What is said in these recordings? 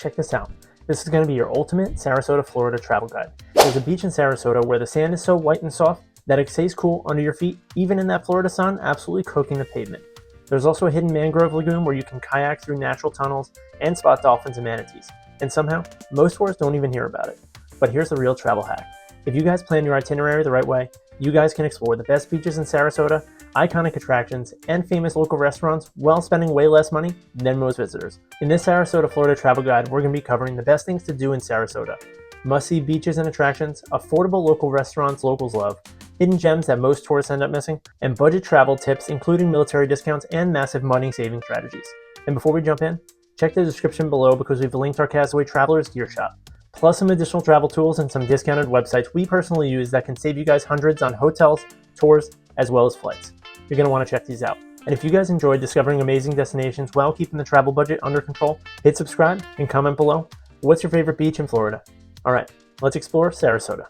check this out. This is going to be your ultimate Sarasota Florida travel guide. There's a beach in Sarasota where the sand is so white and soft that it stays cool under your feet, even in that Florida sun, absolutely cooking the pavement. There's also a hidden mangrove lagoon where you can kayak through natural tunnels and spot dolphins and manatees. And somehow, most tourists don't even hear about it. But here's the real travel hack. If you guys plan your itinerary the right way, you guys can explore the best beaches in Sarasota, iconic attractions, and famous local restaurants while spending way less money than most visitors. In this Sarasota Florida travel guide, we're going to be covering the best things to do in Sarasota, must-see beaches and attractions, affordable local restaurants locals love, hidden gems that most tourists end up missing, and budget travel tips including military discounts and massive money-saving strategies. And before we jump in, check the description below because we've linked our Castaway Travelers gear shop, plus some additional travel tools and some discounted websites we personally use that can save you guys hundreds on hotels, tours, as well as flights. You're going to want to check these out. And if you guys enjoyed discovering amazing destinations while keeping the travel budget under control, hit subscribe and comment below. What's your favorite beach in Florida? All right, let's explore Sarasota.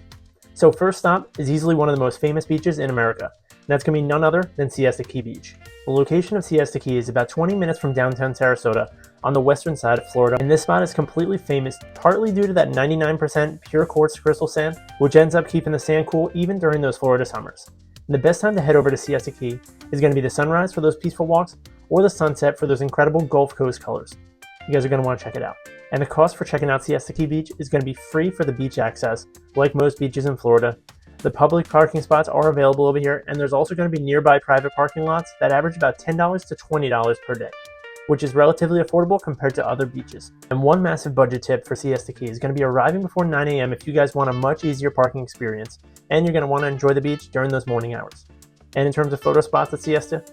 So first stop is easily one of the most famous beaches in America, and that's going to be none other than Siesta Key Beach. The location of Siesta Key is about 20 minutes from downtown Sarasota on the western side of Florida, and this spot is completely famous partly due to that 99% pure quartz crystal sand, which ends up keeping the sand cool even during those Florida summers. And the best time to head over to Siesta Key is going to be the sunrise for those peaceful walks or the sunset for those incredible Gulf Coast colors. You guys are going to want to check it out. And the cost for checking out Siesta Key Beach is going to be free for the beach access, like most beaches in Florida. The public parking spots are available over here, and there's also going to be nearby private parking lots that average about $10 to $20 per day, which is relatively affordable compared to other beaches. And one massive budget tip for Siesta Key is going to be arriving before 9 a.m. if you guys want a much easier parking experience, and you're going to want to enjoy the beach during those morning hours. And in terms of photo spots at Siesta,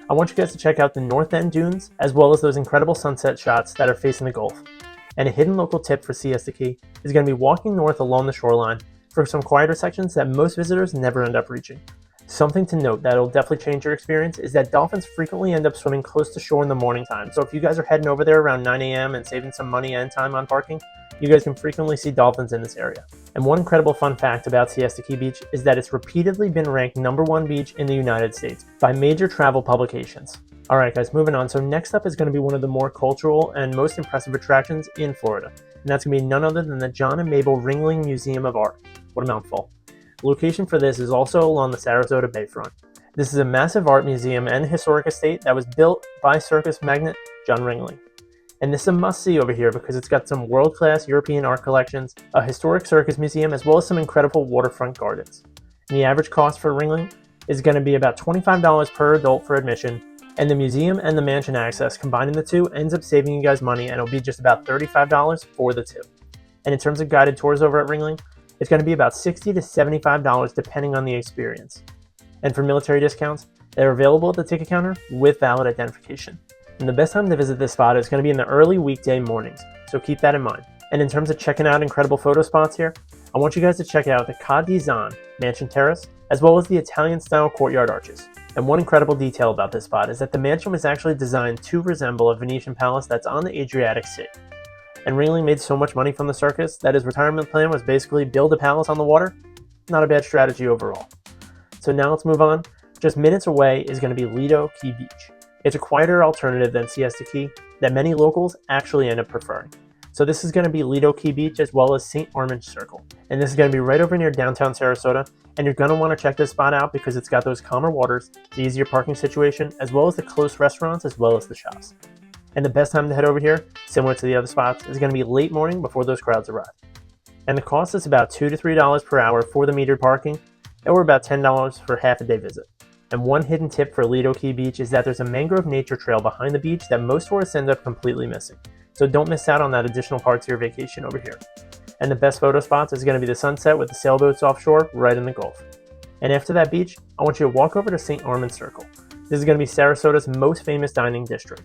I want you guys to check out the North End dunes, as well as those incredible sunset shots that are facing the Gulf. And a hidden local tip for Siesta Key is going to be walking north along the shoreline for some quieter sections that most visitors never end up reaching. Something to note that will definitely change your experience is that dolphins frequently end up swimming close to shore in the morning time. So if you guys are heading over there around 9 a.m. and saving some money and time on parking, you guys can frequently see dolphins in this area. And one incredible fun fact about Siesta Key Beach is that it's repeatedly been ranked #1 beach in the United States by major travel publications. Alright guys, moving on. So next up is going to be one of the more cultural and most impressive attractions in Florida. And that's going to be none other than the John and Mabel Ringling Museum of Art. What a mouthful. The location for this is also along the Sarasota Bayfront. This is a massive art museum and historic estate that was built by circus magnate John Ringling. And this is a must-see over here because it's got some world-class European art collections, a historic circus museum, as well as some incredible waterfront gardens. And the average cost for Ringling is going to be about $25 per adult for admission, and the museum and the mansion access, combining the two, ends up saving you guys money, and it'll be just about $35 for the two. And in terms of guided tours over at Ringling, it's going to be about $60 to $75 depending on the experience. And for military discounts, they're available at the ticket counter with valid identification. And the best time to visit this spot is going to be in the early weekday mornings, so keep that in mind. And in terms of checking out incredible photo spots here, I want you guys to check out the Ca di Zan Mansion Terrace, as well as the Italian-style courtyard arches. And one incredible detail about this spot is that the mansion was actually designed to resemble a Venetian palace that's on the Adriatic Sea. And Ringling made so much money from the circus that his retirement plan was basically build a palace on the water. Not a bad strategy overall. So now let's move on. Just minutes away is going to be Lido Key Beach. It's a quieter alternative than Siesta Key that many locals actually end up preferring. So this is going to be Lido Key Beach as well as St. Armands Circle. And this is going to be right over near downtown Sarasota. And you're going to want to check this spot out because it's got those calmer waters, the easier parking situation, as well as the close restaurants, as well as the shops. And the best time to head over here, similar to the other spots, is going to be late morning before those crowds arrive. And the cost is about $2 to $3 per hour for the metered parking, or about $10 for half a day visit. And one hidden tip for Lido Key Beach is that there's a mangrove nature trail behind the beach that most tourists end up completely missing. So don't miss out on that additional part to your vacation over here. And the best photo spots is going to be the sunset with the sailboats offshore right in the Gulf. And after that beach, I want you to walk over to St. Armands Circle. This is going to be Sarasota's most famous dining district.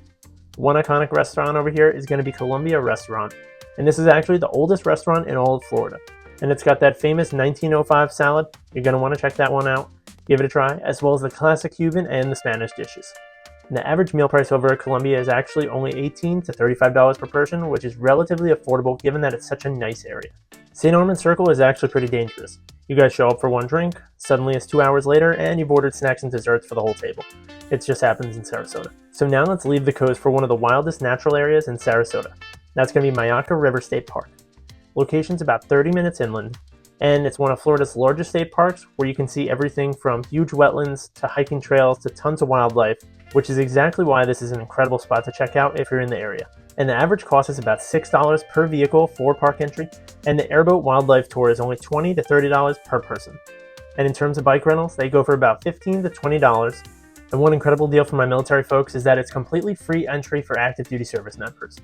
One iconic restaurant over here is going to be Columbia Restaurant. And this is actually the oldest restaurant in all of Florida. And it's got that famous 1905 salad. You're going to want to check that one out. Give it a try, as well as the classic Cuban and the Spanish dishes. And the average meal price over at Columbia is actually only $18 to $35 per person, which is relatively affordable given that it's such a nice area. St. Armands Circle is actually pretty dangerous. You guys show up for one drink, suddenly it's 2 hours later, and you've ordered snacks and desserts for the whole table. It just happens in Sarasota. So now let's leave the coast for one of the wildest natural areas in Sarasota. That's going to be Myakka River State Park. Location's about 30 minutes inland, and it's one of Florida's largest state parks where you can see everything from huge wetlands to hiking trails to tons of wildlife, which is exactly why this is an incredible spot to check out if you're in the area. And the average cost is about $6 per vehicle for park entry, and the airboat wildlife tour is only $20 to $30 per person. And in terms of bike rentals, they go for about $15 to $20. And one incredible deal for my military folks is that it's completely free entry for active duty service members.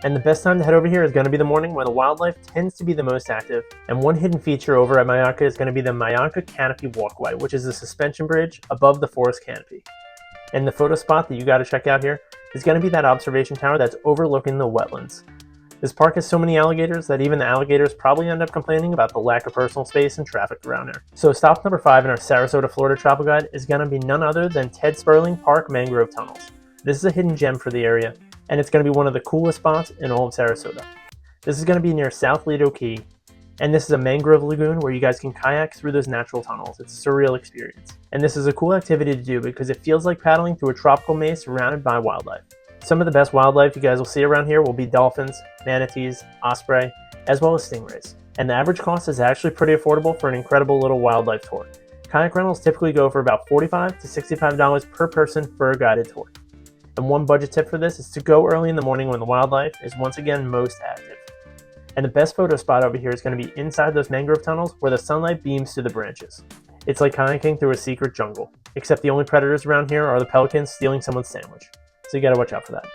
And the best time to head over here is going to be the morning when the wildlife tends to be the most active. And one hidden feature over at Myakka is going to be the Myakka Canopy Walkway, which is a suspension bridge above the forest canopy. And the photo spot that you got to check out here is going to be that observation tower that's overlooking the wetlands. This park has so many alligators that even the alligators probably end up complaining about the lack of personal space and traffic around there. So stop number 5 in our Sarasota Florida Travel Guide is going to be none other than Sperling Park mangrove tunnels. This is a hidden gem for the area, and it's going to be one of the coolest spots in all of Sarasota. This is going to be near South Lido Key, and this is a mangrove lagoon where you guys can kayak through those natural tunnels. It's a surreal experience. And this is a cool activity to do because it feels like paddling through a tropical maze surrounded by wildlife. Some of the best wildlife you guys will see around here will be dolphins, manatees, osprey, as well as stingrays. And the average cost is actually pretty affordable for an incredible little wildlife tour. Kayak rentals typically go for about $45 to $65 per person for a guided tour. And one budget tip for this is to go early in the morning when the wildlife is once again most active. And the best photo spot over here is going to be inside those mangrove tunnels where the sunlight beams through the branches. It's like kayaking through a secret jungle, except the only predators around here are the pelicans stealing someone's sandwich. So you gotta watch out for that.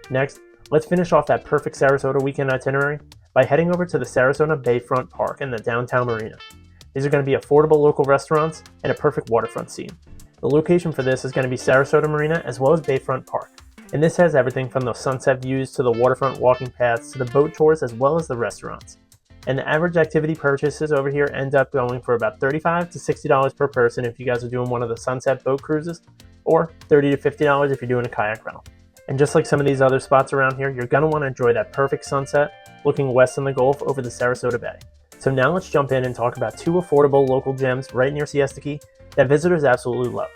Next, let's finish off that perfect Sarasota weekend itinerary by heading over to the Sarasota Bayfront Park and the downtown marina. These are going to be affordable local restaurants and a perfect waterfront scene. The location for this is going to be Sarasota Marina as well as Bayfront Park. And this has everything from the sunset views to the waterfront walking paths to the boat tours as well as the restaurants. And the average activity purchases over here end up going for about $35 to $60 per person if you guys are doing one of the sunset boat cruises, or $30 to $50 if you're doing a kayak rental. And just like some of these other spots around here, you're going to want to enjoy that perfect sunset looking west on the Gulf over the Sarasota Bay. So now let's jump in and talk about 2 affordable local gems right near Siesta Key that visitors absolutely love.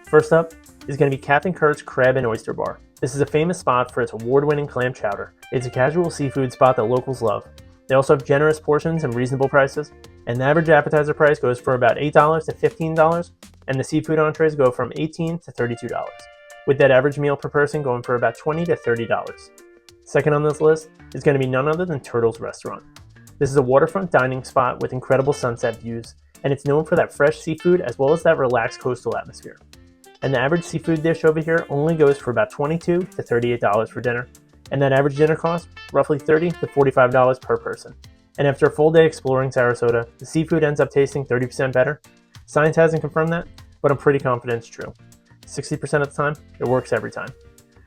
First up is going to be Captain Kurt's Crab and Oyster Bar. This is a famous spot for its award-winning clam chowder. It's a casual seafood spot that locals love. They also have generous portions and reasonable prices, and the average appetizer price goes for about $8 to $15, and the seafood entrees go from $18 to $32, with that average meal per person going for about $20 to $30. Second on this list is going to be none other than Turtle's Restaurant. This is a waterfront dining spot with incredible sunset views, and it's known for that fresh seafood as well as that relaxed coastal atmosphere. And the average seafood dish over here only goes for about $22 to $38 for dinner, and that average dinner cost roughly $30 to $45 per person. And after a full day exploring Sarasota, the seafood ends up tasting 30% better. Science hasn't confirmed that, but I'm pretty confident it's true. 60% of the time, it works every time.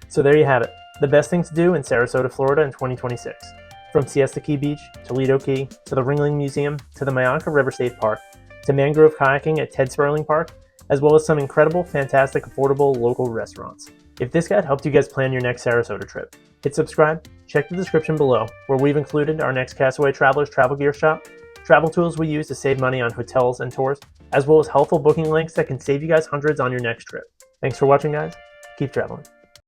So there you have it, the best thing to do in Sarasota, Florida in 2026. From Siesta Key Beach to Lido Key to the Ringling Museum to the Myakka River State Park to mangrove kayaking at Sperling Park, as well as some incredible, fantastic, affordable local restaurants. If this guide helped you guys plan your next Sarasota trip, hit subscribe, check the description below where we've included our next Castaway Travelers travel gear shop, travel tools we use to save money on hotels and tours, as well as helpful booking links that can save you guys hundreds on your next trip. Thanks for watching, guys. Keep traveling.